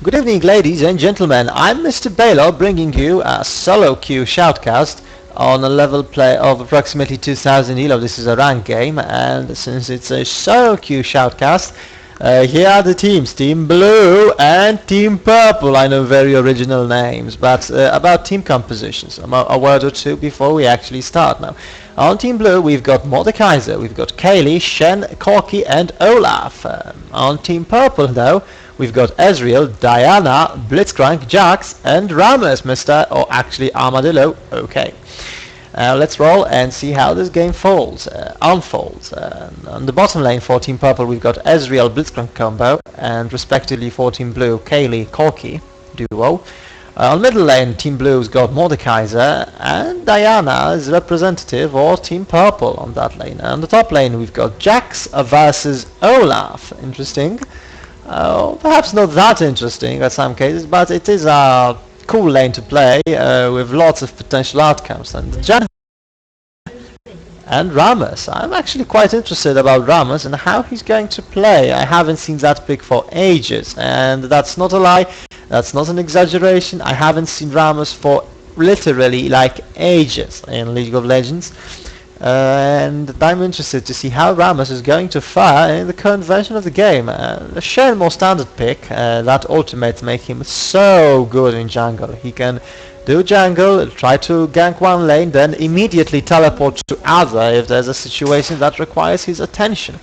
Good evening, ladies and gentlemen. I'm Mr. Baelorr, bringing you a solo queue shoutcast on a level play of approximately 2000 elo. This is a ranked game, and since it's a solo queue shoutcast, here are the teams: Team Blue and Team Purple. I know, very original names, but about team compositions, a word or two before we actually start now. On Team Blue, we've got Mordekaiser, we've got Kaylee, Shen, Corky, and Olaf. On Team Purple, though, we've got Ezreal, Diana, Blitzcrank, Jax, and Ramos, or actually Armadillo. Okay. Let's roll and see how this game unfolds. On the bottom lane for Team Purple, we've got Ezreal, Blitzcrank combo, and respectively for Team Blue, Kaylee, Corky duo. On middle lane, Team Blue's got Mordekaiser, and Diana as representative or Team Purple on that lane. On the top lane, we've got Jax versus Olaf. Interesting. Perhaps not that interesting in some cases, but it is a cool lane to play with lots of potential outcomes. And Jan and Ramos. I'm actually quite interested about Ramos and how he's going to play. I haven't seen that pick for ages, and that's not a lie. That's not an exaggeration. I haven't seen Ramos for literally like ages in League of Legends. And I'm interested to see how Ramos is going to fare in the current version of the game. The Shen more standard pick, that ultimates make him so good in jungle. He can do jungle, try to gank one lane, then immediately teleport to other if there's a situation that requires his attention.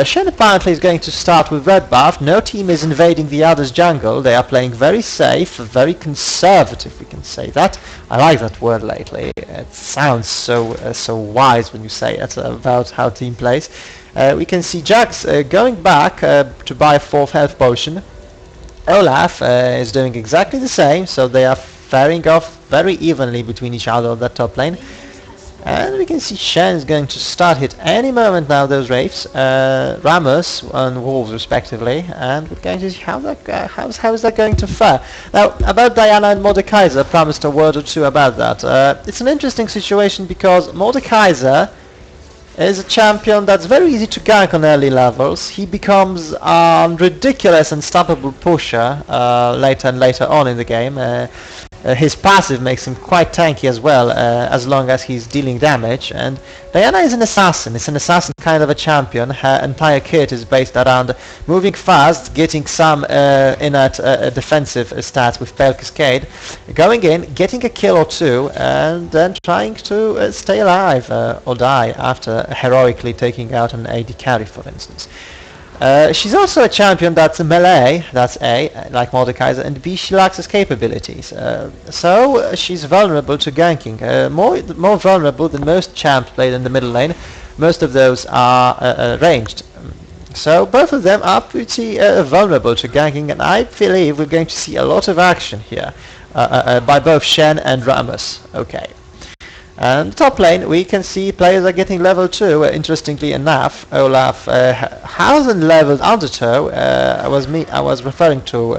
Shen apparently is going to start with red buff. No team is invading the other's jungle. They are playing very safe, very conservative, we can say that. I like that word lately. It sounds so wise when you say it about how team plays. We can see Jax going back to buy a 4th health potion. Olaf is doing exactly the same, so they are faring off very evenly between each other on that top lane. And we can see Shen is going to start hit any moment now, those Wraiths, Ramos and Wolves respectively, and we're going to see how is that going to fare. Now, about Diana and Mordekaiser, I promised a word or two about that. It's an interesting situation because Mordekaiser is a champion that's very easy to gank on early levels. He becomes a ridiculous unstoppable pusher later and later on in the game. His passive makes him quite tanky as well, as long as he's dealing damage. And Diana is an assassin. It's an assassin kind of a champion. Her entire kit is based around moving fast, getting some inert defensive stats with Pale Cascade, going in, getting a kill or two, and then trying to stay alive or die after heroically taking out an AD carry, for instance. She's also a champion that's a melee, that's A, like Mordekaiser, and B, she lacks his capabilities. So she's vulnerable to ganking, more vulnerable than most champs played in the middle lane. Most of those are ranged. So both of them are pretty vulnerable to ganking, and I believe we're going to see a lot of action here by both Shen and Ramos. Okay. And top lane, we can see players are getting level 2. Interestingly enough, Olaf hasn't leveled Undertow. I was referring to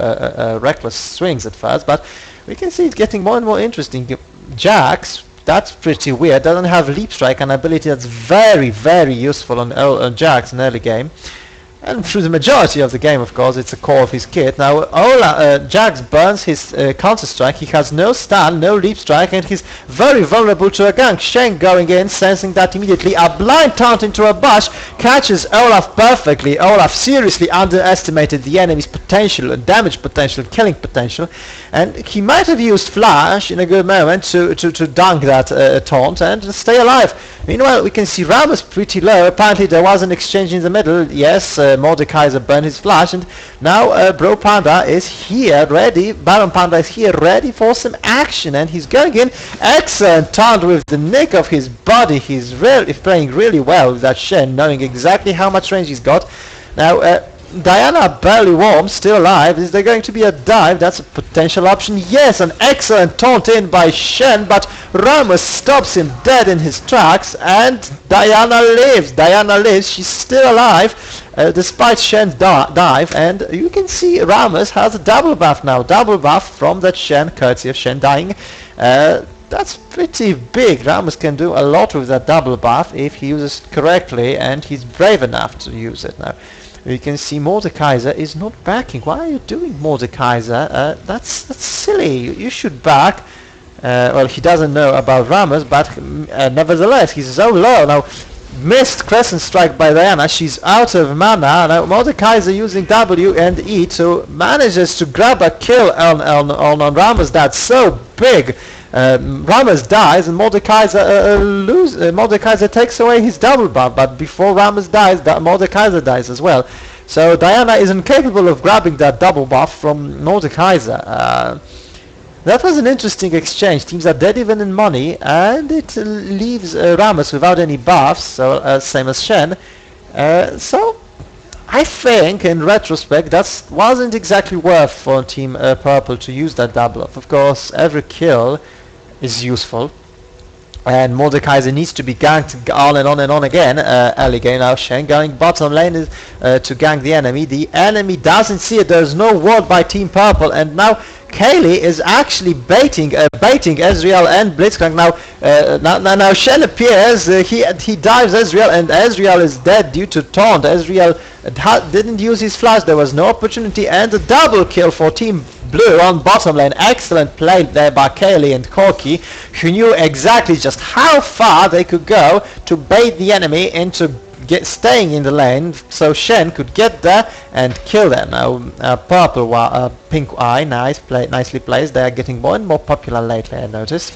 Reckless Swings at first, but we can see it's getting more and more interesting. Jax, that's pretty weird. Doesn't have Leap Strike, an ability that's very, very useful on Jax in early game. And through the majority of the game, of course, it's a core of his kit. Now, Jax burns his counter-strike. He has no stun, no leap strike, and he's very vulnerable to a gank. Shen going in, sensing that immediately. A blind taunt into a bush catches Olaf perfectly. Olaf seriously underestimated the enemy's potential, damage potential, killing potential, and he might have used Flash in a good moment to dunk that taunt and stay alive. Meanwhile, we can see Ramos pretty low. Apparently, there was an exchange in the middle. Yes, Mordekaiser burned his flash, and now Bro Panda is here ready. Baron Panda is here ready for some action, and he's going in. Excellent taunt with the nick of his body. He's playing really well with that Shen, knowing exactly how much range he's got. Now, Diana barely warm, still alive. Is there going to be a dive? That's a potential option. Yes, an excellent taunt in by Shen, but Ramos stops him dead in his tracks, and Diana lives. Diana lives. She's still alive, despite Shen's dive, and you can see Ramos has a double buff now. Double buff from that Shen, courtesy of Shen dying. That's pretty big. Ramos can do a lot with that double buff if he uses it correctly, and he's brave enough to use it now. You can see Mordekaiser is not backing. Why are you doing, Mordekaiser? That's silly. You should back. Well, he doesn't know about Ramos, but nevertheless, he's so low. Now, missed crescent strike by Diana. She's out of mana. Now, Mordekaiser using W and E to manages to grab a kill on Ramos. That's so big. Ramos dies and Mordekaiser takes away his double buff, but before Ramos dies, Mordekaiser dies as well. So Diana is incapable of grabbing that double buff from Mordekaiser. That was an interesting exchange. Teams are dead even in money, and it leaves Ramos without any buffs, so same as Shen. So I think, in retrospect, that wasn't exactly worth for Team Purple to use that double buff. Of course, every kill is useful, and Mordekaiser needs to be ganked on and on and on again. Early game now, Shen going bottom lane is, to gank the enemy. The enemy doesn't see it. There's no ward by Team Purple, and now Kaylee is actually baiting Ezreal and Blitzcrank. Now Shen appears. He dives Ezreal, and Ezreal is dead due to taunt. Ezreal didn't use his flash. There was no opportunity, and a double kill for Team Blue on bottom lane. Excellent play there by Kaylee and Corki, who knew exactly just how far they could go to bait the enemy into staying in the lane, so Shen could get there and kill them. Now, Pink Eye, nicely placed. They are getting more and more popular lately, I noticed.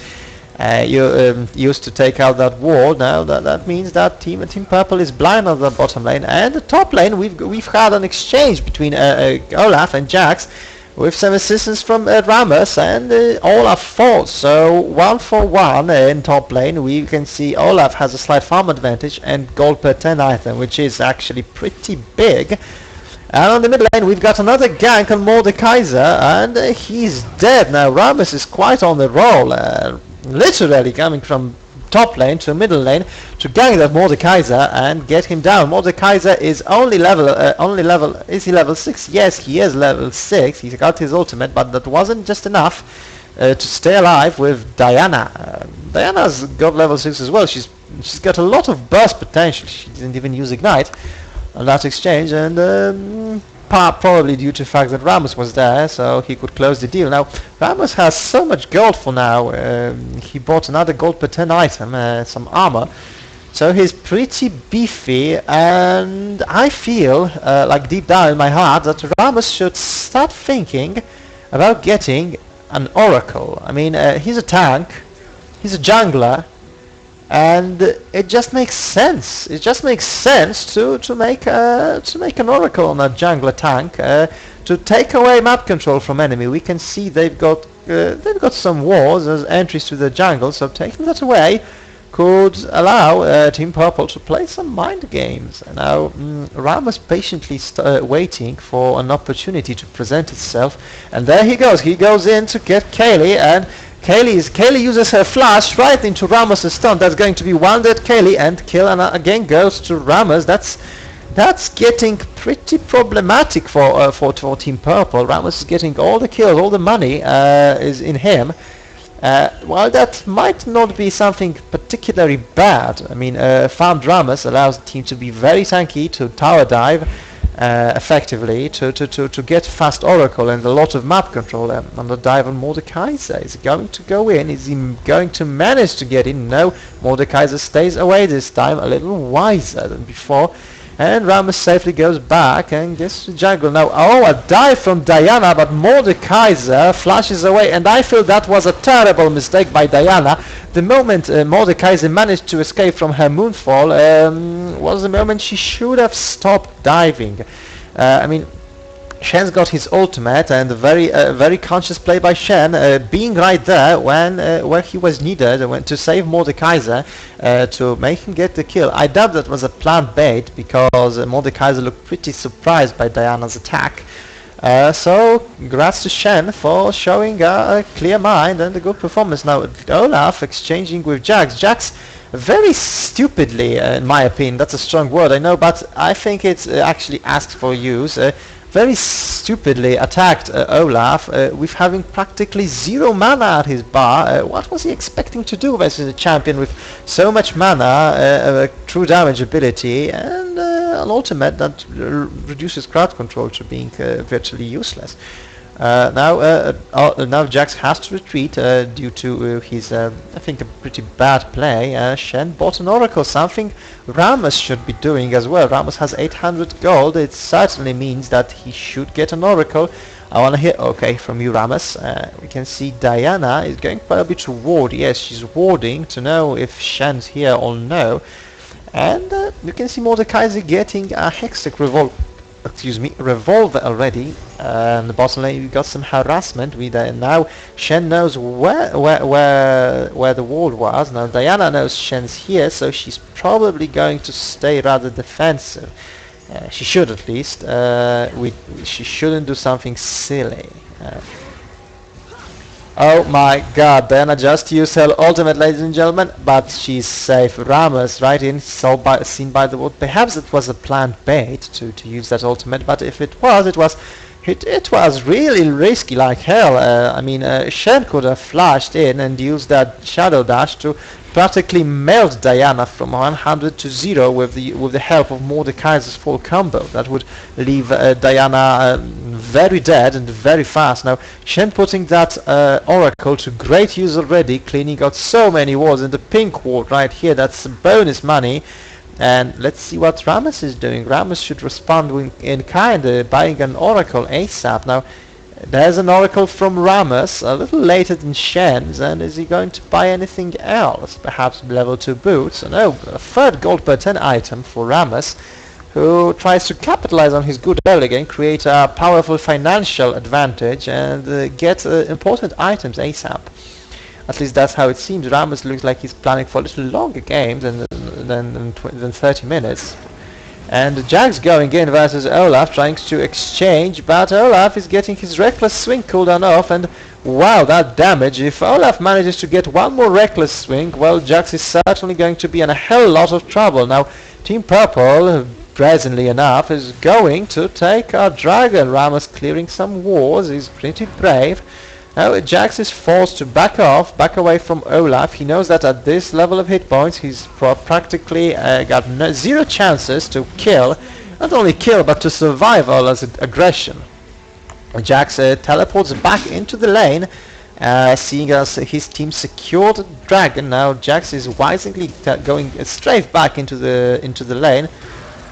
You used to take out that wall. Now that means that Team Purple is blind on the bottom lane, and the top lane we've had an exchange between Olaf and Jax, with some assistance from Ramos, and Olaf falls. So 1-for-1 in top lane. We can see Olaf has a slight farm advantage and gold per 10 item, which is actually pretty big. And on the mid lane we've got another gank on Mordekaiser, and he's dead. Now Ramos is quite on the roll, literally coming from top lane to middle lane to gank that Mordekaiser and get him down. Mordekaiser is is he level 6? Yes, he is level 6. He's got his ultimate, but that wasn't just enough to stay alive with Diana. Diana's got level 6 as well. She's got a lot of burst potential. She didn't even use Ignite on that exchange, and probably due to the fact that Ramos was there, so he could close the deal. Now, Ramos has so much gold for now. He bought another gold per 10 item, some armor. So he's pretty beefy, and I feel, like deep down in my heart, that Ramos should start thinking about getting an Oracle. I mean, he's a tank, he's a jungler, and it just makes sense. It just makes sense to make an Oracle on a jungler tank to take away map control from enemy. We can see they've got some walls as entries to the jungle, so taking that away could allow Team Purple to play some mind games. Now Ramos patiently waiting for an opportunity to present itself, and there he goes. He goes in to get Kaylee, and Kaylee uses her flash right into Ramos' stun. That's going to be one dead Kaylee, and kill again goes to Ramos. That's getting pretty problematic for Team Purple. Ramos is getting all the kills, all the money is in him. While that might not be something particularly bad, I mean, farmed Ramos allows the team to be very tanky, to tower dive effectively, to get fast Oracle and a lot of map control on the dive on Mordekaiser. Is he going to go in? Is he going to manage to get in? No, Mordekaiser stays away this time, a little wiser than before. And Ramos safely goes back and gets to jungle. Now, a dive from Diana, but Mordekaiser flashes away, and I feel that was a terrible mistake by Diana. The moment Mordekaiser managed to escape from her moonfall was the moment she should have stopped diving. I mean, Shen's got his ultimate, and a very conscious play by Shen, being right there when where he was needed, to save Mordekaiser, to make him get the kill. I doubt that was a planned bait, because Mordekaiser looked pretty surprised by Diana's attack. So congrats to Shen for showing a clear mind and a good performance. Now Olaf exchanging with Jax. Jax very stupidly, in my opinion, that's a strong word, I know, but I think it's actually asked for use. Very stupidly attacked Olaf with having practically zero mana at his bar. What was he expecting to do versus a champion with so much mana, true damage ability, and an ultimate that reduces crowd control to being virtually useless. Now Jax has to retreat due to his, I think, a pretty bad play. Shen bought an Oracle, something Rammus should be doing as well. Rammus has 800 gold. It certainly means that he should get an Oracle. I want to hear, okay, from you, Rammus. We can see Diana is going probably to ward. Yes, she's warding to know if Shen's here or no. And you can see Mordekaiser getting a Hextech revolver already. In the bottom lane we got some harassment with now Shen knows where the wall was. Now Diana knows Shen's here, so she's probably going to stay rather defensive. She should at least. She shouldn't do something silly. Oh my god, Diana just used her ultimate, ladies and gentlemen, but she's safe. Rammus right in, seen by the ward. Perhaps it was a planned bait to use that ultimate, but if it was, it was really risky like hell. I mean, Shen could have flashed in and used that shadow dash to practically melt Diana from 100 to 0 with the help of Mordekaiser's full combo. That would leave Diana very dead and very fast. Now Shen putting that Oracle to great use already, cleaning out so many wards, and the pink ward right here, that's bonus money. And let's see what Rammus is doing. Rammus should respond in kind, buying an Oracle ASAP. Now there's an Oracle from Rammus, a little later than Shen's, and is he going to buy anything else? Perhaps level 2 boots? No, a third gold per 10 item for Rammus, who tries to capitalize on his good early game, create a powerful financial advantage, and get important items ASAP. At least that's how it seems. Rammus looks like he's planning for a little longer game than 30 minutes. And Jax going in versus Olaf, trying to exchange, but Olaf is getting his Reckless Swing cooldown off, and wow, that damage. If Olaf manages to get one more Reckless Swing, well, Jax is certainly going to be in a hell lot of trouble. Now, Team Purple, presently enough, is going to take a dragon. Rammus clearing some wars, he's pretty brave. Now Jax is forced to back away from Olaf. He knows that at this level of hit points he's practically got zero chances to kill, not only kill but to survive Olaf's aggression. Jax teleports back into the lane, seeing as his team secured the dragon. Now Jax is wisely going straight back into the lane.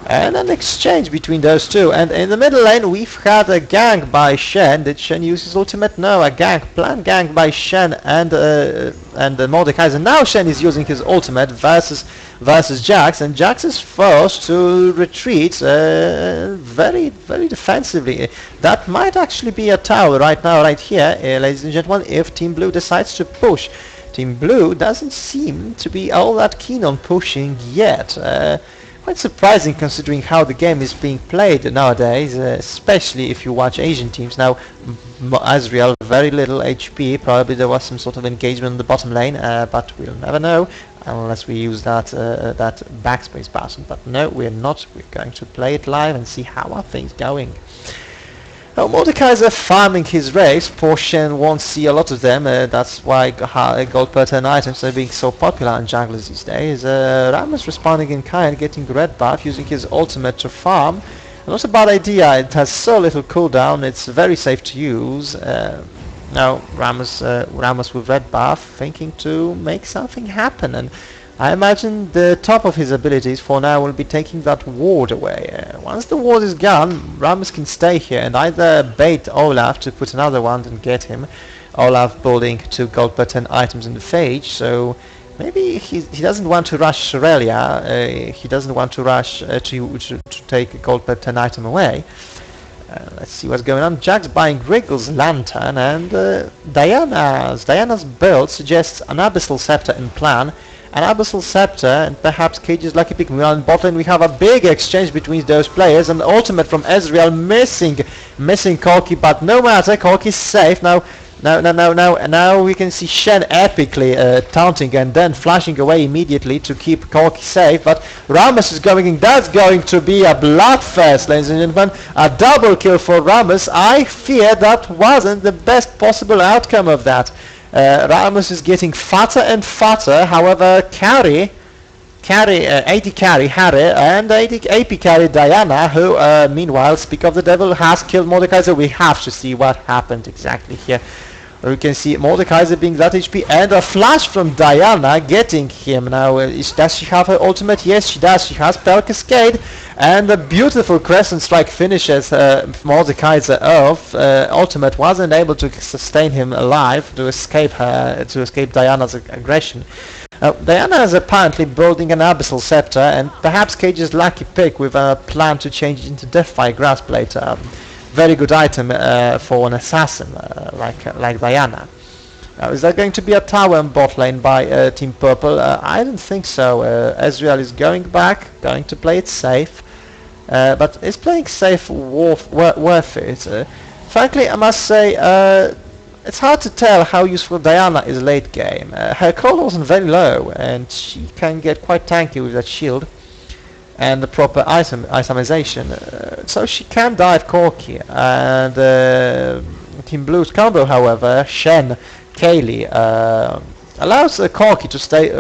And an exchange between those two. And in the middle lane we've had a gank by Shen. Did Shen use his ultimate? No, a planned gank by Shen and Mordekaiser. Now Shen is using his ultimate versus Jax, and Jax is forced to retreat very defensively. That might actually be a tower right now, right here, ladies and gentlemen, if Team Blue decides to push. Team Blue doesn't seem to be all that keen on pushing yet. Quite surprising considering how the game is being played nowadays, especially if you watch Asian teams. Now, Azrael, very little HP, probably there was some sort of engagement in the bottom lane, but we'll never know unless we use that backspace button. But no, we're not. We're going to play it live and see how are things going. Now, Mordekaiser farming his race. Poor Shen won't see a lot of them. That's why gold per 10 items are being so popular on junglers these days. Rammus responding in kind, getting red buff, using his ultimate to farm. Not a bad idea. It has so little cooldown. It's very safe to use. Now Rammus with red buff, thinking to make something happen, and I imagine the top of his abilities for now will be taking that ward away. Once the ward is gone, Rammus can stay here and either bait Olaf to put another one and get him. Olaf building 2 gold per 10 items in the phage, so maybe he doesn't want to rush Aurelia. He doesn't want to rush to take a gold per 10 item away. Let's see what's going on. Jax buying Wriggle's Lantern, and Diana's build suggests an Abyssal Scepter in plan. An Abyssal Scepter and perhaps Cage's Lucky Pick. Meanwhile in bot lane we have a big exchange between those players, and ultimate from Ezreal missing Corki, but no matter, Corki's safe. Now we can see Shen epically taunting and then flashing away immediately to keep Corki safe, but Rammus is going in. That's going to be a bloodfest, ladies and gentlemen. A double kill for Rammus. I fear that wasn't the best possible outcome of that. Rammus is getting fatter and fatter, however carry AD carry Harry and AP carry Diana, who meanwhile, speak of the devil, has killed Mordekaiser. We have to see what happened exactly here. We can see Mordekaiser being that HP and a flash from Diana getting him. Now, does she have her ultimate? Yes, she does. She has Spell Cascade and a beautiful Crescent Strike finishes Mordekaiser off. Ultimate wasn't able to sustain him alive to escape Diana's aggression. Diana is apparently building an Abyssal Scepter, and perhaps Cage's lucky pick with a plan to change it into Deathfire Grassblade. Very good item for an assassin like Diana. Is there going to be a tower in bot lane by Team Purple? I don't think so. Ezreal is going back, going to play it safe, but is playing safe worth it? Frankly, I must say it's hard to tell how useful Diana is late game. Her cold wasn't very low, and she can get quite tanky with that shield and the proper itemization, so she can dive Corki. And Team Blue's combo, however, Shen, Kaylee, allows Corki to stay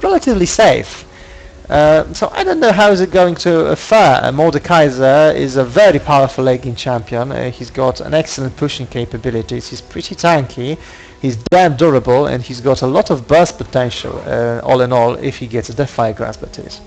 relatively safe. So I don't know how is it going to fare. Mordekaiser is a very powerful late-game champion. He's got an excellent pushing capabilities. He's pretty tanky. He's damn durable, and he's got a lot of burst potential. All in all, if he gets a Deathfire Grasp, that is.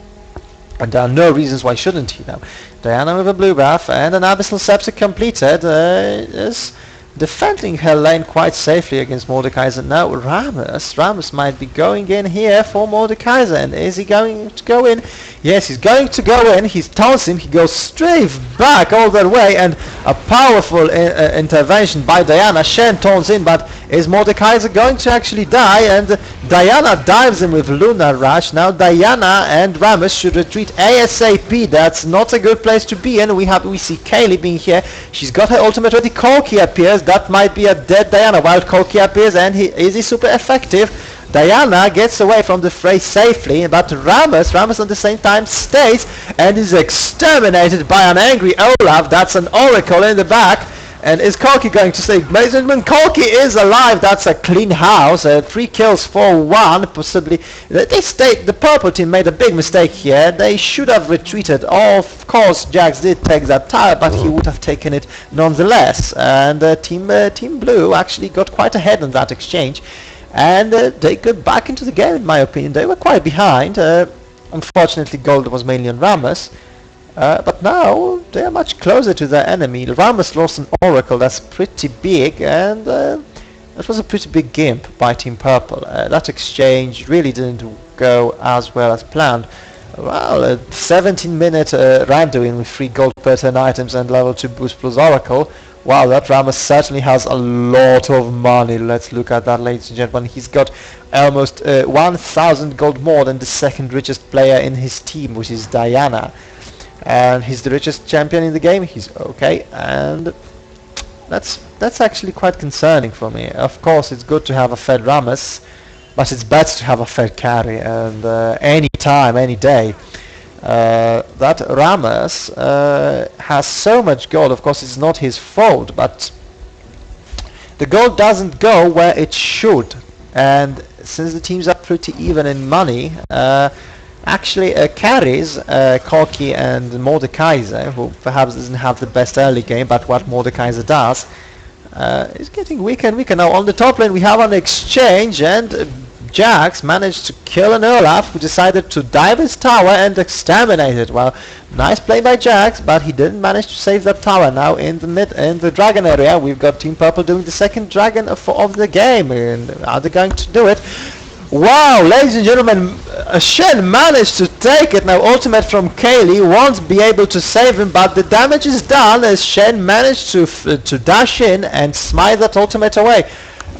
And there are no reasons why shouldn't he now. Diana with a blue buff and an Abyssal Scepter completed is defending her lane quite safely against Mordekaiser. Now Rammus might be going in here for Mordekaiser, and is he going to go in? Yes, he's going to go in. He taunts him, he goes straight back all that way, and a powerful intervention by Diana. Shen taunts in, but is Mordekaiser going to actually die? And Diana dives him with Lunar Rush. Now Diana and Rammus should retreat ASAP. That's not a good place to be in. We see Kaylee being here. She's got her ultimate ready. Corki appears. That might be a dead Diana. While Corki appears, and is he super effective? Diana gets away from the fray safely, but Rammus at the same time stays and is exterminated by an angry Olaf. That's an Oracle in the back. And is Corki going to stay? Ladies and gentlemen, Corki is alive. That's a clean house. 3 kills for 1, possibly. The purple team made a big mistake here. They should have retreated. Of course, Jax did take that tower, but he would have taken it nonetheless. And Team Blue actually got quite ahead on that exchange. And they got back into the game, in my opinion. They were quite behind. Unfortunately, gold was mainly on Rammus. But now they are much closer to their enemy. Rammus lost an Oracle, that's pretty big, and that was a pretty big gimp by Team Purple. That exchange really didn't go as well as planned. Well, a 17-minute Randuin with 3 gold per 10 items and level 2 boost plus Oracle. Wow, that Rammus certainly has a lot of money. Let's look at that, ladies and gentlemen. He's got almost 1,000 gold more than the second richest player in his team, which is Diana. And he's the richest champion in the game. He's okay, and that's actually quite concerning for me. Of course, it's good to have a fed Rammus, but it's better to have a fed carry, and any time, any day. That Rammus has so much gold. Of course, it's not his fault, but the gold doesn't go where it should. And since the teams are pretty even in money, actually carries Corki and Mordekaiser, who perhaps doesn't have the best early game, but what Mordekaiser does, is getting weaker and weaker. Now on the top lane we have an exchange, and Jax managed to kill an Olaf, who decided to dive his tower and exterminate it. Well, nice play by Jax, but he didn't manage to save that tower. Now in the dragon area, we've got Team Purple doing the second dragon of the game, and are they going to do it? Wow, ladies and gentlemen, Shen managed to take it. Now ultimate from Kaylee won't be able to save him, but the damage is done as Shen managed to dash in and smite that ultimate away.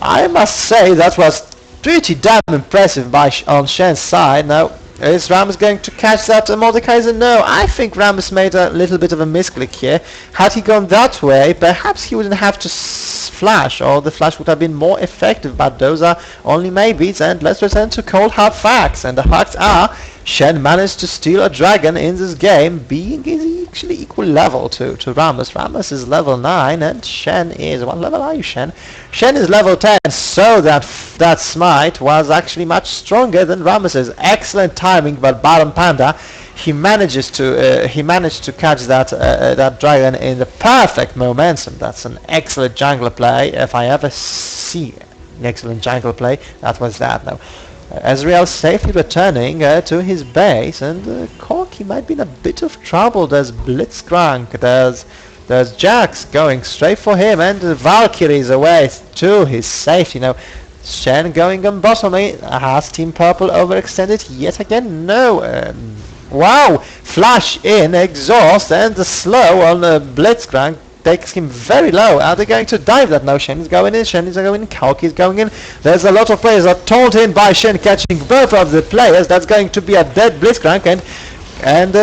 I must say that was pretty damn impressive on Shen's side. Now, is Rammus going to catch that Mordekaiser? No, I think Rammus made a little bit of a misclick here. Had he gone that way, perhaps he wouldn't have to flash, or the flash would have been more effective, but those are only maybes. And let's return to cold hard facts, and the facts are Shen managed to steal a dragon in this game, being actually equal level to Rammus. Rammus is level 9 and Shen is... What level are you, Shen? Shen is level 10, so that smite was actually much stronger than Rammus's. Excellent timing by Baron Panda. He managed to catch that dragon in the perfect momentum. That's an excellent jungler play. If I ever see an excellent jungler play, that was that. Now Ezreal safely returning to his base, and Corki might be in a bit of trouble. There's Blitzcrank, there's Jax going straight for him, and the Valkyrie's away to his safety. Now Shen going on bottom lane. Has Team Purple overextended yet again? No. Wow! Flash in, exhaust, and the slow on Blitzcrank takes him very low. Are they going to dive that now? Shen is going in, Kalki is going in. There's a lot of players that are told in by Shen, catching both of the players. That's going to be a dead Blitzcrank and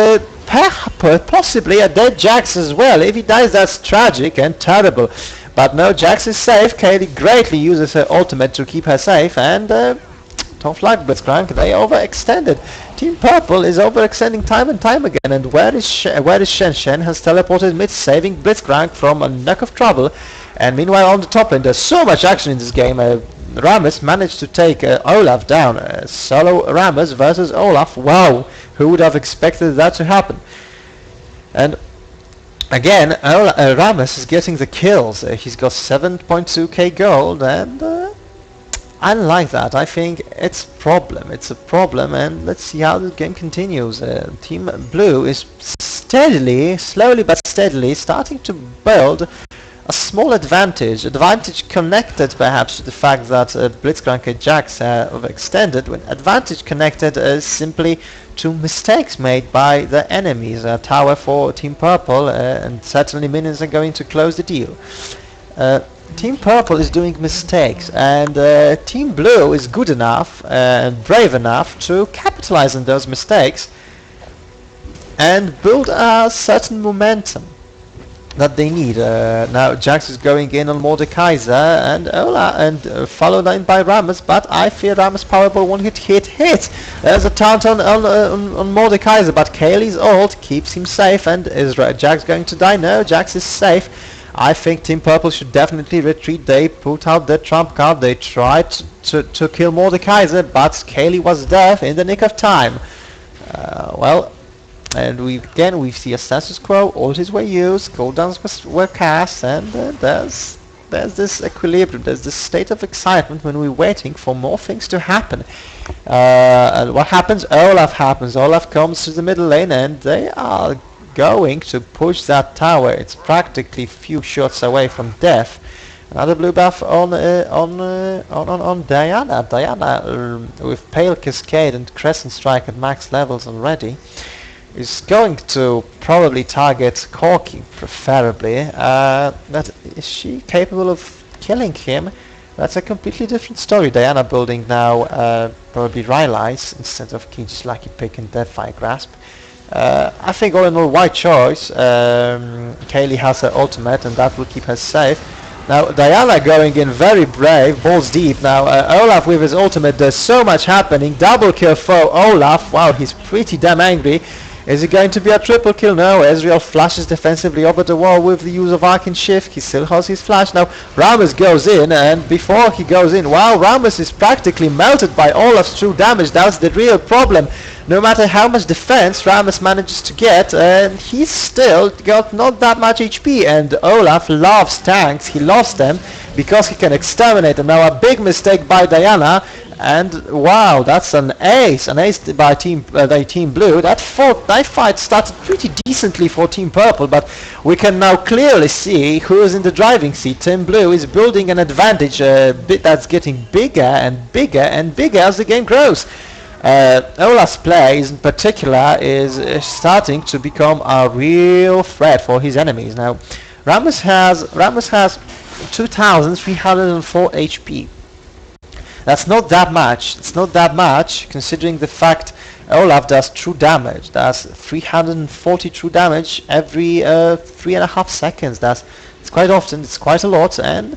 possibly a dead Jax as well. If he dies, that's tragic and terrible. But no, Jax is safe. Kaylee greatly uses her ultimate to keep her safe, and don't flag Blitzcrank, they overextended. Team Purple is overextending time and time again, and where is Shen? Shen has teleported mid, saving Blitzcrank from a neck of trouble. And meanwhile on the top lane, there's so much action in this game. Rammus managed to take Olaf down. Solo Rammus versus Olaf. Wow, who would have expected that to happen? And again, Rammus is getting the kills. He's got 7.2k gold, and I don't like that. I think it's a problem, and let's see how the game continues. Team Blue is slowly but steadily, starting to build a small advantage connected perhaps to the fact that Blitzcrank and Jax have overextended, when advantage connected simply to mistakes made by the enemies. Tower for Team Purple, and certainly minions are going to close the deal. Team Purple is doing mistakes, and Team Blue is good enough and brave enough to capitalize on those mistakes and build a certain momentum that they need. Now Jax is going in on Mordekaiser and Ola, and followed in by Rammus, but I fear Rammus Powerball won't hit. There's a taunt on Mordekaiser, but Kaylee's ult keeps him safe, and is Jax going to die? No, Jax is safe. I think Team Purple should definitely retreat. They put out their trump card. They tried to kill Mordekaiser, but Kaylee was dead in the nick of time. And we see a status quo. Ultis were used, cooldowns were cast, and there's this equilibrium. There's this state of excitement when we're waiting for more things to happen. And what happens? Olaf happens. Olaf comes to the middle lane, and they are going to push that tower. It's practically few shots away from death. Another blue buff on Diana. Diana with Pale Cascade and Crescent Strike at max levels already is going to probably target Corki, preferably. But is she capable of killing him? That's a completely different story. Diana building now probably Rylai's instead of King's Lucky Pick and Deathfire Grasp. I think all in all, right choice. Kaylee has her ultimate, and that will keep her safe. Now Diana going in very brave, balls deep. Now Olaf with his ultimate, there's so much happening. Double kill for Olaf. Wow, he's pretty damn angry. Is it going to be a triple kill? No, Ezreal flashes defensively over the wall with the use of Arcane Shift. He still has his flash. Now Rammus goes in, and before he goes in, wow, Rammus is practically melted by Olaf's true damage. That's the real problem. No matter how much defense Rammus manages to get, he's still got not that much HP, and Olaf loves tanks. He loves them because he can exterminate them. Now a big mistake by Diana, and wow, that's an ace by Team Blue. That fight started pretty decently for Team Purple, but we can now clearly see who is in the driving seat. Team Blue is building an advantage that's getting bigger and bigger and bigger as the game grows. Olaf's play in particular is starting to become a real threat for his enemies. Now Rammus has 2,304 HP. That's not that much. It's not that much considering the fact Olaf does true damage. That's 340 true damage every 3.5 seconds. It's quite often. It's quite a lot, and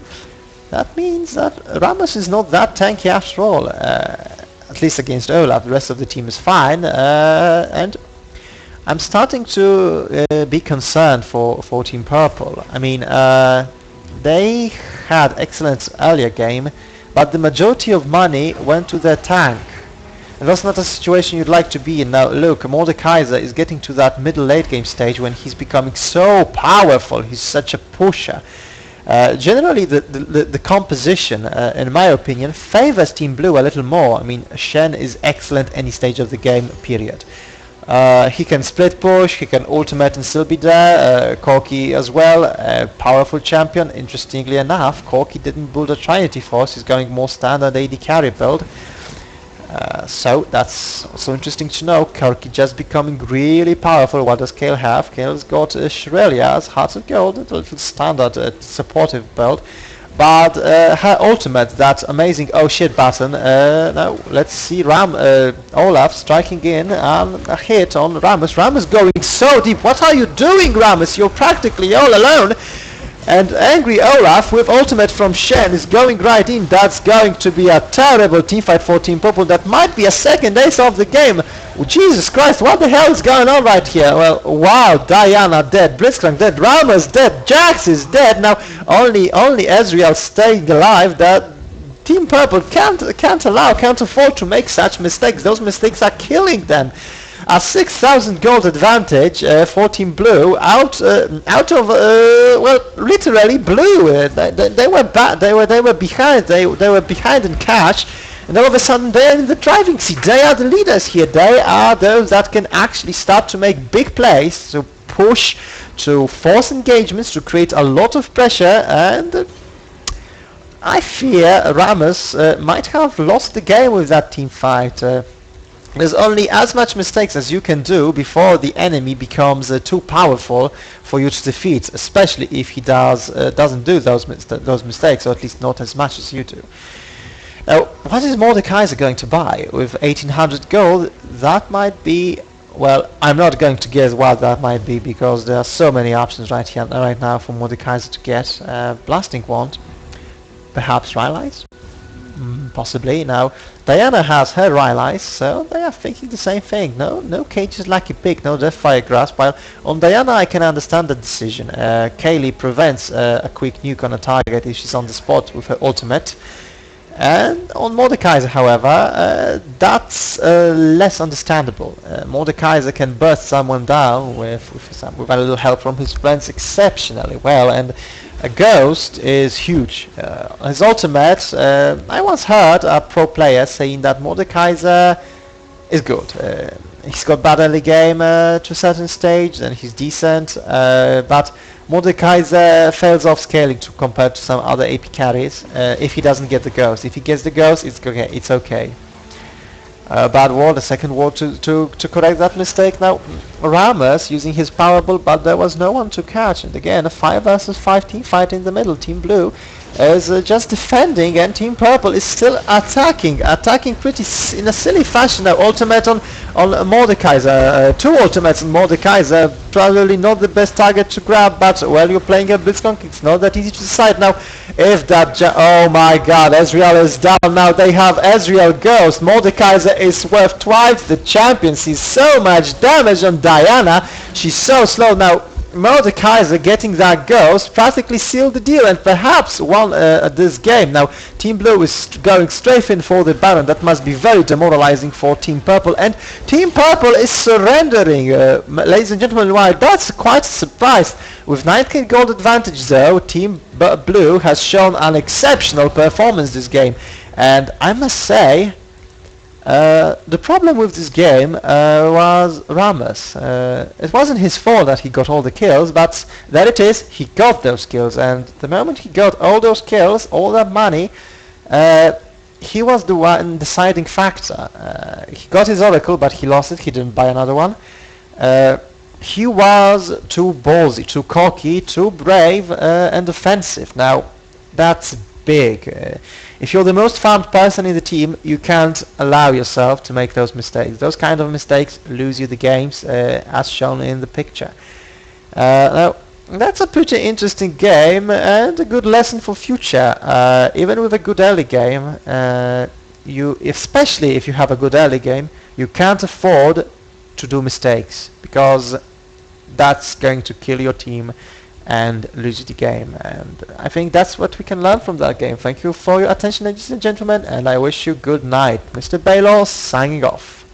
that means that Rammus is not that tanky after all. at least against Olaf. The rest of the team is fine, and I'm starting to be concerned for Team Purple. I mean, they had excellent earlier game, but the majority of money went to their tank. And that's not a situation you'd like to be in. Now look, Mordekaiser is getting to that middle late game stage when he's becoming so powerful. He's such a pusher. Generally the composition, in my opinion, favors Team Blue a little more. I mean, Shen is excellent any stage of the game, period. He can split push, he can ultimate and still be there. Corki as well, a powerful champion. Interestingly enough, Corki didn't build a Trinity Force, he's going more standard AD carry build. So that's also interesting to know. Corki just becoming really powerful. What does Kale have? Kale's got Shirelia's Hearts of Gold, a little standard supportive build. But her ultimate, that amazing oh shit button, now let's see Olaf striking in a hit on Rammus. Rammus going so deep. What are you doing, Rammus? You're practically all alone. And angry Olaf with ultimate from Shen is going right in. That's going to be a terrible teamfight for Team Purple. That might be a second ace of the game. Oh, Jesus Christ, what the hell is going on right here? Well, wow, Diana dead, Blitzcrank dead, Rammus dead, Jax is dead. Now only Ezreal staying alive. That Team Purple can't afford to make such mistakes. Those mistakes are killing them. A 6,000 gold advantage for Team Blue out of well, literally blue. They were bad. They were behind. They were behind in cash, and all of a sudden they're in the driving seat. They are the leaders here. They are those that can actually start to make big plays, to push, to force engagements, to create a lot of pressure. And I fear Rammus might have lost the game with that team fight. There's only as much mistakes as you can do before the enemy becomes too powerful for you to defeat, especially if he doesn't do those mistakes, or at least not as much as you do. Now, what is Mordekaiser going to buy? With 1800 gold, that might be, well, I'm not going to guess what that might be, because there are so many options right now for Mordekaiser to get. Blasting Wand, perhaps Rylai's? Possibly. Now Diana has her Rylai's, so they are thinking the same thing. No Cage's Lucky Pick, no Deathfire Grasp. While on Diana I can understand the decision. Kaylee prevents a quick nuke on a target if she's on the spot with her ultimate. And on Mordekaiser, however, that's less understandable. Mordekaiser can burst someone down with a little help from his friends exceptionally well, and a Ghost is huge. His ultimate, I once heard a pro player saying that Mordekaiser is good. He's got bad early game to a certain stage, and he's decent, but Mordekaiser fails off scaling compared to some other AP carries if he doesn't get the Ghost. If he gets the Ghost, it's okay. Bad ward, a second ward to correct that mistake. Now Rammus using his power bull, but there was no one to catch, and again a 5 versus 5 team fight in the middle. Team Blue is just defending, and Team Purple is still attacking pretty in a silly fashion. Now ultimate on Mordekaiser, 2 ultimates on Mordekaiser, probably not the best target to grab, but while you're playing a Blitzcrank, it's not that easy to decide. Now if that oh my god, Ezreal is down. Now they have Ezreal Ghost. Mordekaiser is worth twice the champion. Sees so much damage on Diana, she's so slow. Now Mordekaiser getting that Ghost practically sealed the deal and perhaps won this game. Now Team Blue is going straight in for the Baron. That must be very demoralizing for Team Purple, and Team Purple is surrendering. Ladies and gentlemen, why, that's quite a surprise. With 9k gold advantage though, Team Blue has shown an exceptional performance this game, and I must say the problem with this game was Rammus. It wasn't his fault that he got all the kills, but there it is, he got those kills, and the moment he got all those kills, all that money, he was the one deciding factor. He got his Oracle, but he lost it, he didn't buy another one. He was too ballsy, too cocky, too brave and offensive. Now that's big. If you're the most farmed person in the team, you can't allow yourself to make those mistakes. Those kind of mistakes lose you the games, as shown in the picture. Now, that's a pretty interesting game and a good lesson for future. Even with a good early game, especially if you have a good early game, you can't afford to do mistakes, because that's going to kill your team and lose the game. And I think that's what we can learn from that game. Thank you for your attention, ladies and gentlemen, and I wish you good night. Mr. Baelorr signing off.